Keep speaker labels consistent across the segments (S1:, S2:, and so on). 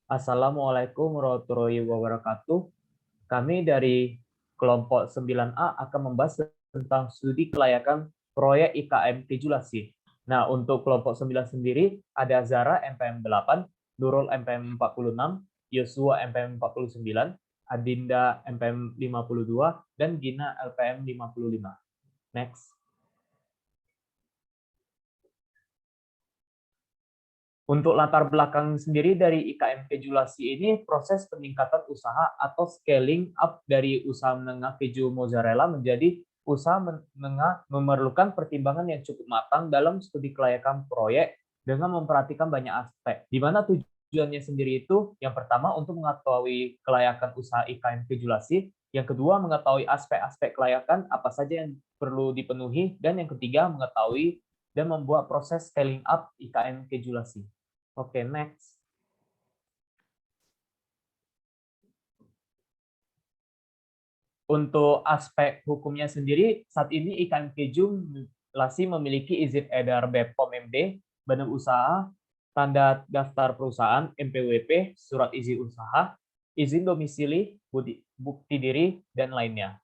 S1: Assalamualaikum warahmatullahi wabarakatuh. Kami dari kelompok 9A akan membahas tentang studi kelayakan proyek IKM Tijulasi. Nah, untuk kelompok 9 sendiri ada Zara MPM 8, Nurul MPM 46, Yosua MPM 49, Adinda MPM 52, dan Gina LPM 55. Next. Untuk latar belakang sendiri dari IKM Kejulasi ini, proses peningkatan usaha atau scaling up dari usaha menengah keju mozzarella menjadi usaha menengah memerlukan pertimbangan yang cukup matang dalam studi kelayakan proyek dengan memperhatikan banyak aspek. Di mana tujuannya sendiri itu, yang pertama untuk mengetahui kelayakan usaha IKM Kejulasi, yang kedua mengetahui aspek-aspek kelayakan apa saja yang perlu dipenuhi, dan yang ketiga mengetahui dan membuat proses scaling up IKM Kejulasi. Oke, next. Untuk aspek hukumnya sendiri, saat ini IKM Kejulasi memiliki izin edar BPOM MD, Badan Usaha, tanda daftar perusahaan, MPWP, surat izin usaha, izin domisili, bukti diri, dan lainnya.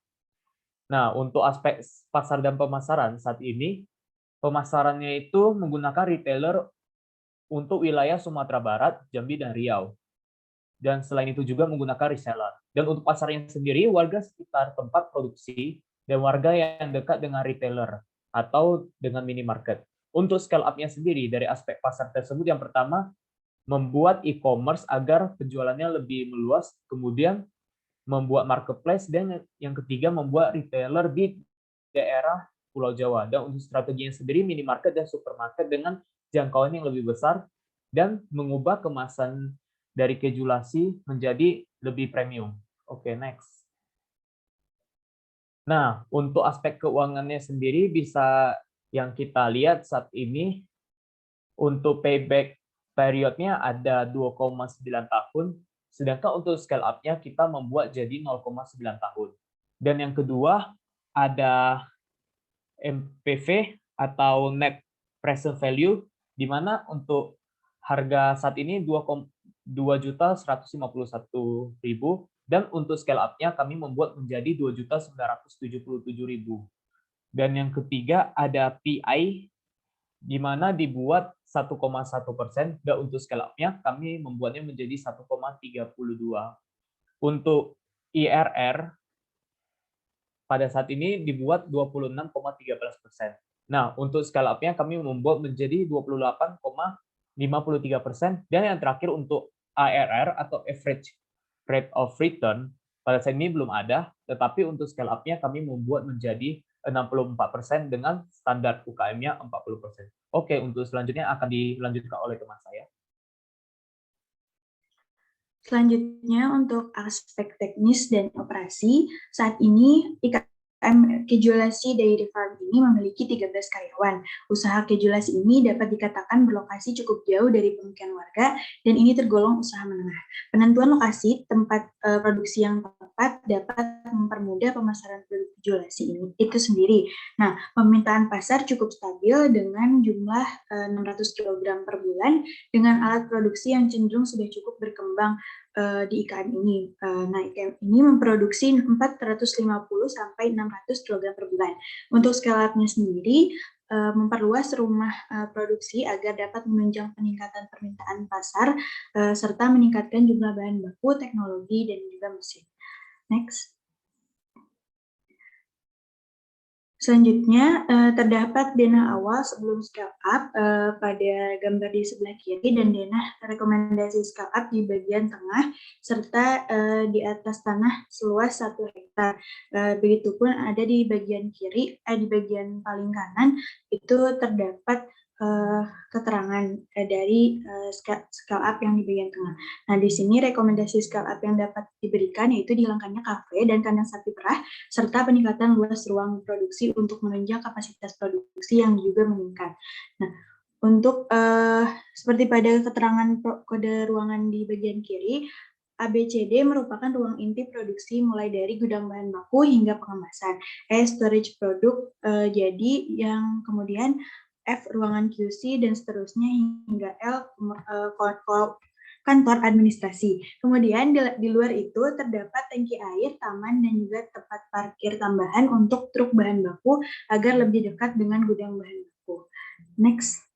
S1: Nah, untuk aspek pasar dan pemasaran saat ini, pemasarannya itu menggunakan retailer untuk wilayah Sumatera Barat, Jambi, dan Riau. Dan selain itu juga menggunakan reseller. Dan untuk pasarnya sendiri, warga sekitar tempat produksi dan warga yang dekat dengan retailer atau dengan minimarket. Untuk scale up-nya sendiri, dari aspek pasar tersebut, yang pertama, membuat e-commerce agar penjualannya lebih meluas, kemudian membuat marketplace, dan yang ketiga, membuat retailer di daerah Pulau Jawa. Dan untuk strateginya sendiri, minimarket dan supermarket dengan jangkauan yang lebih besar, dan mengubah kemasan dari Kejulasi menjadi lebih premium. Oke, next. Nah, untuk aspek keuangannya sendiri bisa yang kita lihat saat ini, untuk payback periodnya ada 2,9 tahun, sedangkan untuk scale up-nya kita membuat jadi 0,9 tahun. Dan yang kedua, ada MPV atau net present value, di mana untuk harga saat ini 2.151.000, dan untuk scale up-nya kami membuat menjadi 2.977.000. Dan yang ketiga ada PI, di mana dibuat 1,1%, dan untuk scale up-nya kami membuatnya menjadi 1,32. Untuk IRR pada saat ini dibuat 26,13%. Nah, untuk scale up-nya kami membuat menjadi 28,53%, dan yang terakhir untuk ARR atau average rate of return pada saat ini belum ada, tetapi untuk scale up-nya kami membuat menjadi 64% dengan standar UKM-nya 40%. Oke, untuk selanjutnya akan dilanjutkan oleh teman saya.
S2: Selanjutnya untuk aspek teknis dan operasi, saat ini IKM Kejulasi Dairy Farm ini memiliki 13 karyawan. Usaha kejulasi ini dapat dikatakan berlokasi cukup jauh dari pemukiman warga dan ini tergolong usaha menengah. Penentuan lokasi tempat produksi yang tepat dapat mempermudah pemasaran produk kejulasi ini itu sendiri. Nah, permintaan pasar cukup stabil dengan jumlah 600 kg per bulan dengan alat produksi yang cenderung sudah cukup berkembang di IKM ini. Nah, IKM ini memproduksi 450 sampai 600 kg per bulan. Untuk scale up-nya sendiri, memperluas rumah produksi agar dapat menunjang peningkatan permintaan pasar, serta meningkatkan jumlah bahan baku, teknologi, dan juga mesin. Next. Selanjutnya, terdapat dana awal sebelum scale up pada gambar di sebelah kiri dan dana rekomendasi scale up di bagian tengah, serta di atas tanah seluas 1 hektar. Begitupun ada di bagian kiri, di bagian paling kanan, itu terdapat keterangan dari scale up yang di bagian tengah. Nah, di sini rekomendasi scale up yang dapat diberikan yaitu dihilangkannya kafe dan kandang sapi perah, serta peningkatan luas ruang produksi untuk menunjang kapasitas produksi yang juga meningkat. Nah, untuk seperti pada keterangan kode ruangan di bagian kiri, ABCD merupakan ruang inti produksi mulai dari gudang bahan baku hingga pengemasan. Storage produk, jadi yang kemudian F ruangan QC dan seterusnya hingga L kantor administrasi. Kemudian di luar itu terdapat tangki air, taman, dan juga tempat parkir tambahan untuk truk bahan baku agar lebih dekat dengan gudang bahan baku. Next.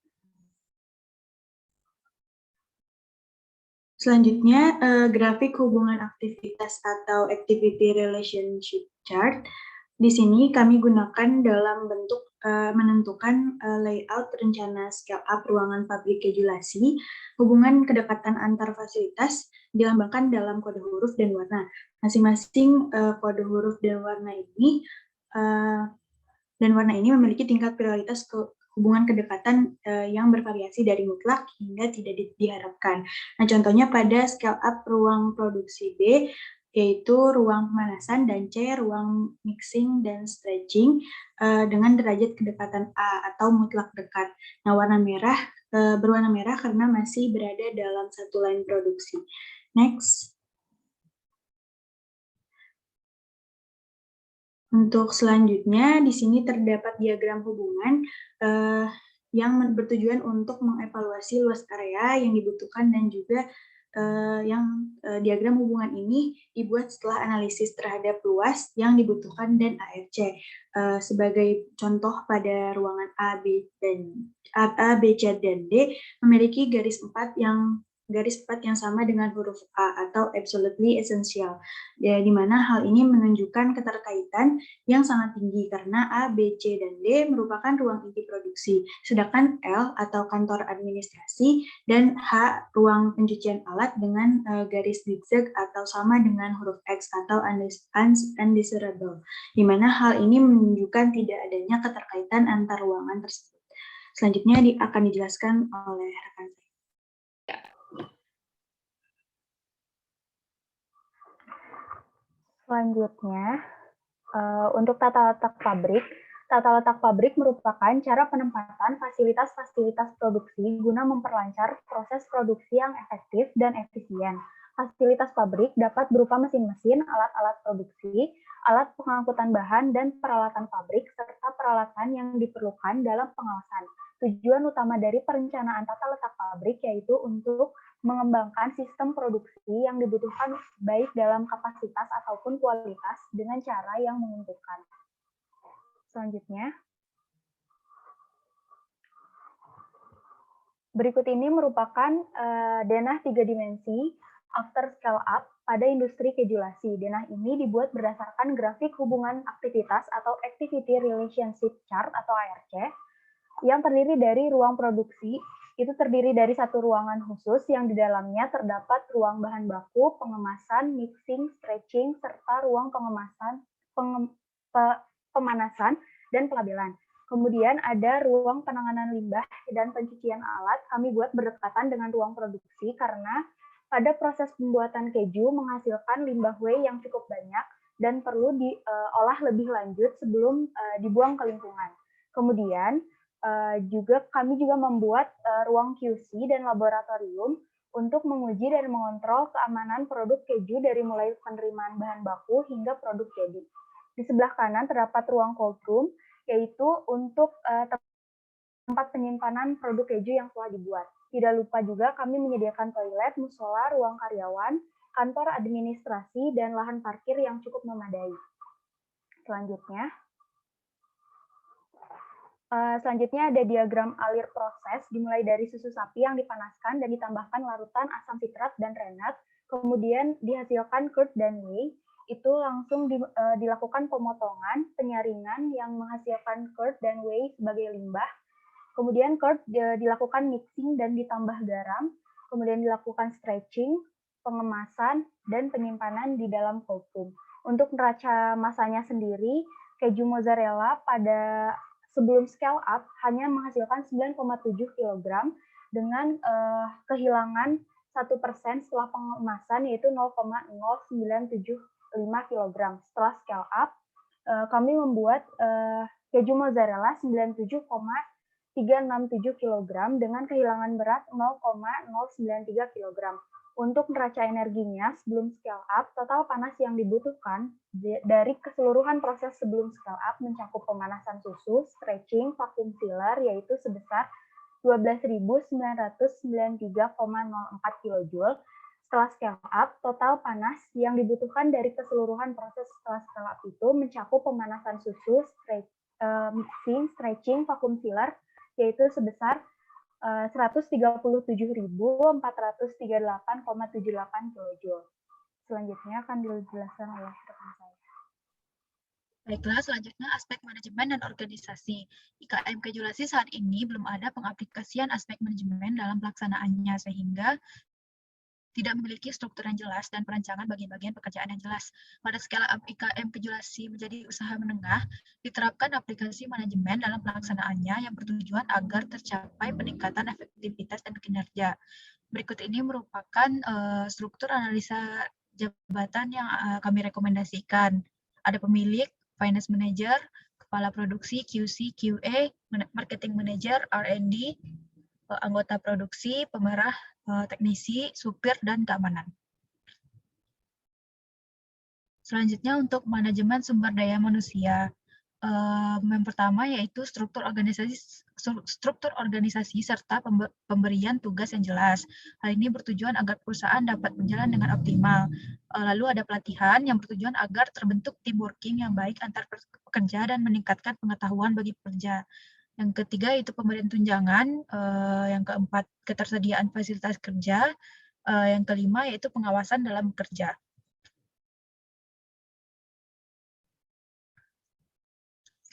S2: Selanjutnya, grafik hubungan aktivitas atau activity relationship chart. Di sini kami gunakan dalam bentuk menentukan layout rencana scale up ruangan pabrik kejulasi. Hubungan kedekatan antar fasilitas dilambangkan dalam kode huruf dan warna. Masing-masing kode huruf dan warna ini memiliki tingkat prioritas hubungan kedekatan yang bervariasi dari mutlak hingga tidak diharapkan. Nah, contohnya pada scale up ruang produksi B, yaitu ruang pemanasan, dan C, ruang mixing dan stretching dengan derajat kedekatan A atau mutlak dekat. Nah, berwarna merah karena masih berada dalam satu line produksi. Next. Untuk selanjutnya, di sini terdapat diagram hubungan yang bertujuan untuk mengevaluasi luas area yang dibutuhkan dan juga diagram hubungan ini dibuat setelah analisis terhadap luas yang dibutuhkan dan ARC. Sebagai contoh pada ruangan A, B, C, dan D memiliki garis 4 yang sama dengan huruf A atau absolutely essential, ya, di mana hal ini menunjukkan keterkaitan yang sangat tinggi karena A, B, C, dan D merupakan ruang inti produksi, sedangkan L atau kantor administrasi dan H ruang pencucian alat dengan garis zigzag atau sama dengan huruf X atau undesirable, di mana hal ini menunjukkan tidak adanya keterkaitan antar ruangan tersebut. Selanjutnya akan dijelaskan oleh rekan saya.
S3: Selanjutnya, untuk tata letak pabrik merupakan cara penempatan fasilitas-fasilitas produksi guna memperlancar proses produksi yang efektif dan efisien. Fasilitas pabrik dapat berupa mesin-mesin, alat-alat produksi, alat pengangkutan bahan, dan peralatan pabrik, serta peralatan yang diperlukan dalam pengawasan. Tujuan utama dari perencanaan tata letak pabrik yaitu untuk mengembangkan sistem produksi yang dibutuhkan baik dalam kapasitas ataupun kualitas dengan cara yang menguntungkan. Selanjutnya, berikut ini merupakan denah 3 dimensi after scale up pada industri kejulasi. Denah ini dibuat berdasarkan grafik hubungan aktivitas atau activity relationship chart atau ARC yang terdiri dari ruang produksi. Itu terdiri dari satu ruangan khusus yang di dalamnya terdapat ruang bahan baku, pengemasan, mixing, stretching, serta ruang pemanasan, dan pelabelan. Kemudian ada ruang penanganan limbah dan pencucian alat. Kami buat berdekatan dengan ruang produksi karena pada proses pembuatan keju menghasilkan limbah whey yang cukup banyak dan perlu diolah lebih lanjut sebelum dibuang ke lingkungan. Kemudian kami juga membuat ruang QC dan laboratorium untuk menguji dan mengontrol keamanan produk keju dari mulai penerimaan bahan baku hingga produk jadi. Di sebelah kanan terdapat ruang cold room, yaitu untuk tempat penyimpanan produk keju yang telah dibuat. Tidak lupa juga kami menyediakan toilet, musola, ruang karyawan, kantor administrasi, dan lahan parkir yang cukup memadai. Selanjutnya ada diagram alir proses dimulai dari susu sapi yang dipanaskan dan ditambahkan larutan asam sitrat dan renat, kemudian dihasilkan curd dan whey. Itu langsung dilakukan pemotongan, penyaringan yang menghasilkan curd dan whey sebagai limbah. Kemudian curd dilakukan mixing dan ditambah garam, kemudian dilakukan stretching, pengemasan, dan penyimpanan di dalam cold room. Untuk neraca masanya sendiri, keju mozzarella pada sebelum scale up hanya menghasilkan 9,7 kg dengan kehilangan 1% setelah pengemasan yaitu 0,0975 kg. Setelah scale up, kami membuat keju mozzarella 97,367 kg dengan kehilangan berat 0,093 kg. Untuk neraca energinya sebelum scale up, total panas yang dibutuhkan dari keseluruhan proses sebelum scale up mencakup pemanasan susu, stretching, vacuum sealer, yaitu sebesar 12.993,04 kJ. Setelah scale up, total panas yang dibutuhkan dari keseluruhan proses setelah scale up itu mencakup pemanasan susu, mixing, stretching, vacuum sealer, yaitu sebesar 137.438,78 kJ. Selanjutnya akan dijelaskan oleh rekan saya.
S4: Baiklah, selanjutnya aspek manajemen dan organisasi. IKM Kejulasi saat ini belum ada pengaplikasian aspek manajemen dalam pelaksanaannya, sehingga tidak memiliki struktur yang jelas dan perancangan bagian-bagian pekerjaan yang jelas. Pada skala up IKM Kejulasi menjadi usaha menengah, diterapkan aplikasi manajemen dalam pelaksanaannya yang bertujuan agar tercapai peningkatan efektivitas dan kinerja. Berikut ini merupakan struktur analisa jabatan yang kami rekomendasikan. Ada pemilik, finance manager, kepala produksi, QC, QA, marketing manager, R&D, anggota produksi, pemerah, teknisi, supir, dan keamanan. Selanjutnya untuk manajemen sumber daya manusia. Yang pertama yaitu struktur organisasi serta pemberian tugas yang jelas. Hal ini bertujuan agar perusahaan dapat berjalan dengan optimal. Lalu ada pelatihan yang bertujuan agar terbentuk team working yang baik antar pekerja dan meningkatkan pengetahuan bagi pekerja. Yang ketiga itu pemberian tunjangan, yang keempat ketersediaan fasilitas kerja, yang kelima yaitu pengawasan dalam bekerja.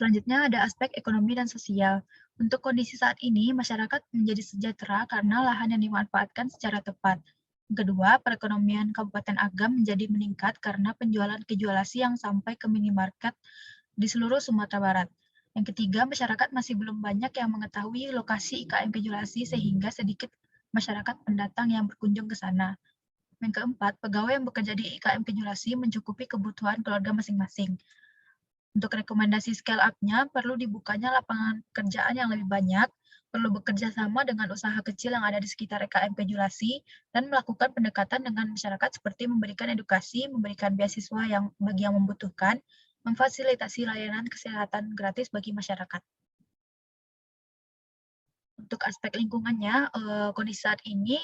S4: Selanjutnya ada aspek ekonomi dan sosial. Untuk kondisi saat ini, masyarakat menjadi sejahtera karena lahan yang dimanfaatkan secara tepat. Yang kedua, perekonomian Kabupaten Agam menjadi meningkat karena penjualan kejulasi yang sampai ke minimarket di seluruh Sumatera Barat. Yang ketiga, masyarakat masih belum banyak yang mengetahui lokasi IKM Kejulasi sehingga sedikit masyarakat pendatang yang berkunjung ke sana. Yang keempat, pegawai yang bekerja di IKM Kejulasi mencukupi kebutuhan keluarga masing-masing. Untuk rekomendasi scale up-nya, perlu dibukanya lapangan pekerjaan yang lebih banyak, perlu bekerja sama dengan usaha kecil yang ada di sekitar IKM Kejulasi, dan melakukan pendekatan dengan masyarakat seperti memberikan edukasi, memberikan beasiswa bagi yang membutuhkan, memfasilitasi layanan kesehatan gratis bagi masyarakat. Untuk aspek lingkungannya, kondisi saat ini,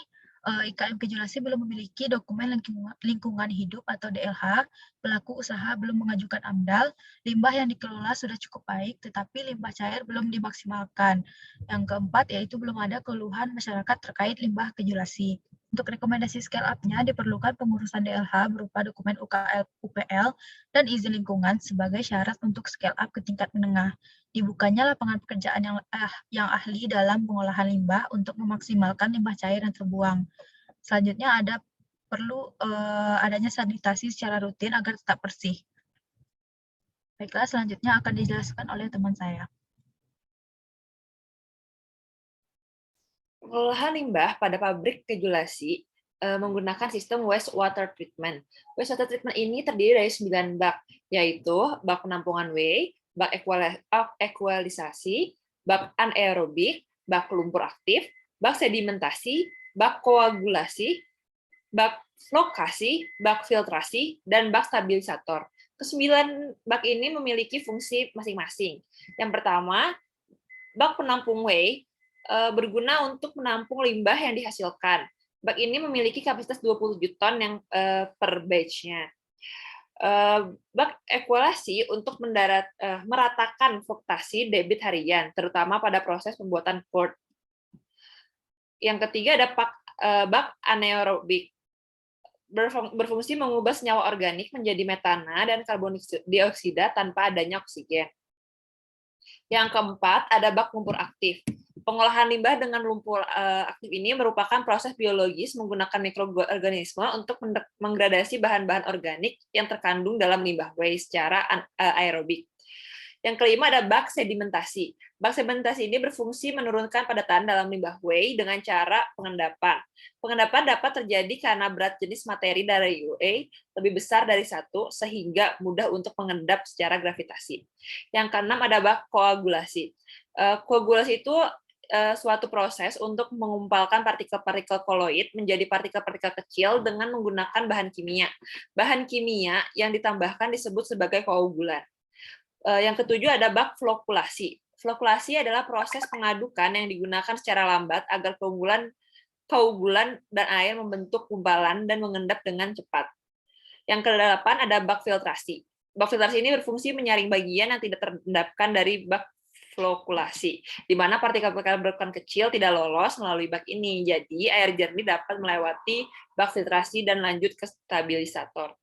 S4: IKM Kejulasi belum memiliki dokumen lingkungan hidup atau DLH, pelaku usaha belum mengajukan AMDAL, limbah yang dikelola sudah cukup baik, tetapi limbah cair belum dimaksimalkan. Yang keempat, yaitu belum ada keluhan masyarakat terkait limbah Kejulasi. Untuk rekomendasi scale up-nya diperlukan pengurusan DLH berupa dokumen UPL dan izin lingkungan sebagai syarat untuk scale up ke tingkat menengah. Dibukanya lapangan pekerjaan yang ahli dalam pengolahan limbah untuk memaksimalkan limbah cair yang terbuang. Selanjutnya perlu adanya sanitasi secara rutin agar tetap bersih. Baiklah, selanjutnya akan dijelaskan oleh teman saya.
S5: Pengolahan limbah pada pabrik kejulasi menggunakan sistem wastewater treatment. Wastewater treatment ini terdiri dari 9 bak, yaitu bak penampungan W, bak ekualisasi, bak anaerobik, bak lumpur aktif, bak sedimentasi, bak koagulasi, bak flokasi, bak filtrasi, dan bak stabilisator. Kesembilan bak ini memiliki fungsi masing-masing. Yang pertama, bak penampung W berguna untuk menampung limbah yang dihasilkan. Bak ini memiliki kapasitas 20 ton yang per batch-nya. Bak ekualasi untuk meratakan floktasi debit harian, terutama pada proses pembuatan quart. Yang ketiga ada bak anaerobik, berfungsi mengubah senyawa organik menjadi metana dan karbon dioksida tanpa adanya oksigen. Yang keempat ada bak lumpur aktif. Pengolahan limbah dengan lumpur aktif ini merupakan proses biologis menggunakan mikroorganisme untuk menggradasi bahan-bahan organik yang terkandung dalam limbah waste secara aerobik. Yang kelima ada bak sedimentasi. Bak sedimentasi ini berfungsi menurunkan padatan dalam limbah waste dengan cara pengendapan. Pengendapan dapat terjadi karena berat jenis materi dari UA lebih besar dari 1 sehingga mudah untuk mengendap secara gravitasi. Yang keenam ada bak koagulasi. Koagulasi itu suatu proses untuk mengumpalkan partikel-partikel koloid menjadi partikel-partikel kecil dengan menggunakan bahan kimia. Bahan kimia yang ditambahkan disebut sebagai koagulan. Yang ketujuh ada bak flokulasi. Flokulasi adalah proses pengadukan yang digunakan secara lambat agar keunggulan dan air membentuk gumpalan dan mengendap dengan cepat. Yang ke-8 ada bak filtrasi. Bak filtrasi ini berfungsi menyaring bagian yang tidak terendapkan dari bak flokulasi, di mana partikel-partikel berukuran kecil tidak lolos melalui bak ini. Jadi, air jernih dapat melewati bak filtrasi dan lanjut ke stabilisator.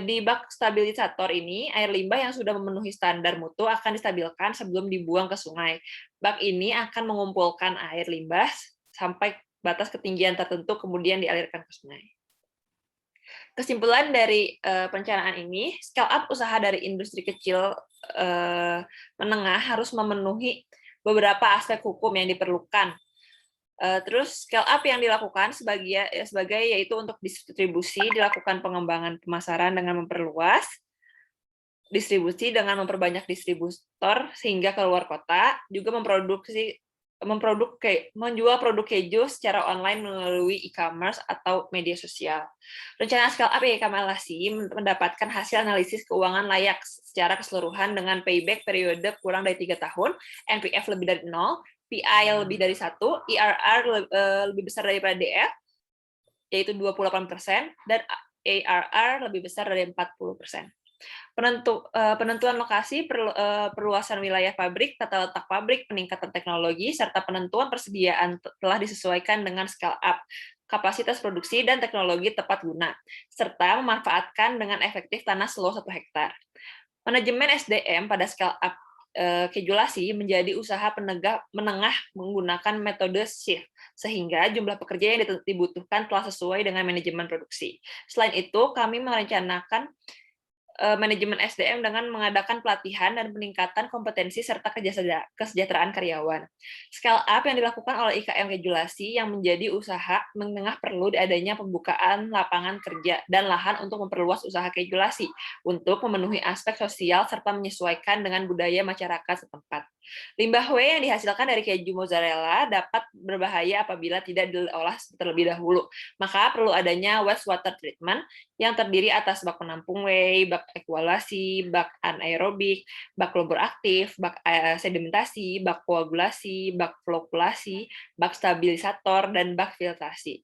S5: Di bak stabilisator ini, air limbah yang sudah memenuhi standar mutu akan distabilkan sebelum dibuang ke sungai. Bak ini akan mengumpulkan air limbah sampai batas ketinggian tertentu, kemudian dialirkan ke sungai. Kesimpulan dari perencanaan ini, scale up usaha dari industri kecil menengah harus memenuhi beberapa aspek hukum yang diperlukan. Terus scale up yang dilakukan sebagai yaitu untuk distribusi, dilakukan pengembangan pemasaran dengan memperluas distribusi dengan memperbanyak distributor sehingga keluar kota, juga menjual produk keju secara online melalui e-commerce atau media sosial. Rencana scale up YKMLC mendapatkan hasil analisis keuangan layak secara keseluruhan dengan payback periode kurang dari 3 tahun, NPF lebih dari 0, PI lebih dari 1, IRR lebih besar daripada DF, yaitu 28%, dan ARR lebih besar dari 40%. Penentuan lokasi, perluasan wilayah pabrik, tata letak pabrik, peningkatan teknologi, serta penentuan persediaan telah disesuaikan dengan scale up, kapasitas produksi, dan teknologi tepat guna, serta memanfaatkan dengan efektif tanah seluas 1 hektar. Manajemen SDM pada scale up kejulasi menjadi usaha menengah menggunakan metode shift, sehingga jumlah pekerja yang dibutuhkan telah sesuai dengan manajemen produksi. Selain itu, kami merencanakan manajemen SDM dengan mengadakan pelatihan dan peningkatan kompetensi serta kesejahteraan karyawan. Scale up yang dilakukan oleh IKM Kejulasi yang menjadi usaha menengah perlu adanya pembukaan lapangan kerja dan lahan untuk memperluas usaha kejulasi untuk memenuhi aspek sosial serta menyesuaikan dengan budaya masyarakat setempat. Limbah W yang dihasilkan dari keju mozzarella dapat berbahaya apabila tidak diolah terlebih dahulu. Maka perlu adanya wastewater treatment yang terdiri atas bak penampung whey, bak evaluasi, bak anaerobik, bak lumpur aktif, bak sedimentasi, bak koagulasi, bak flokulasi, bak stabilisator, dan bak filtrasi.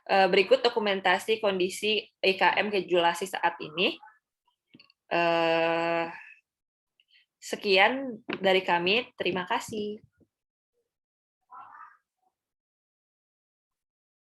S5: Berikut dokumentasi kondisi IKM Kejulasi saat ini. Sekian dari kami, terima kasih.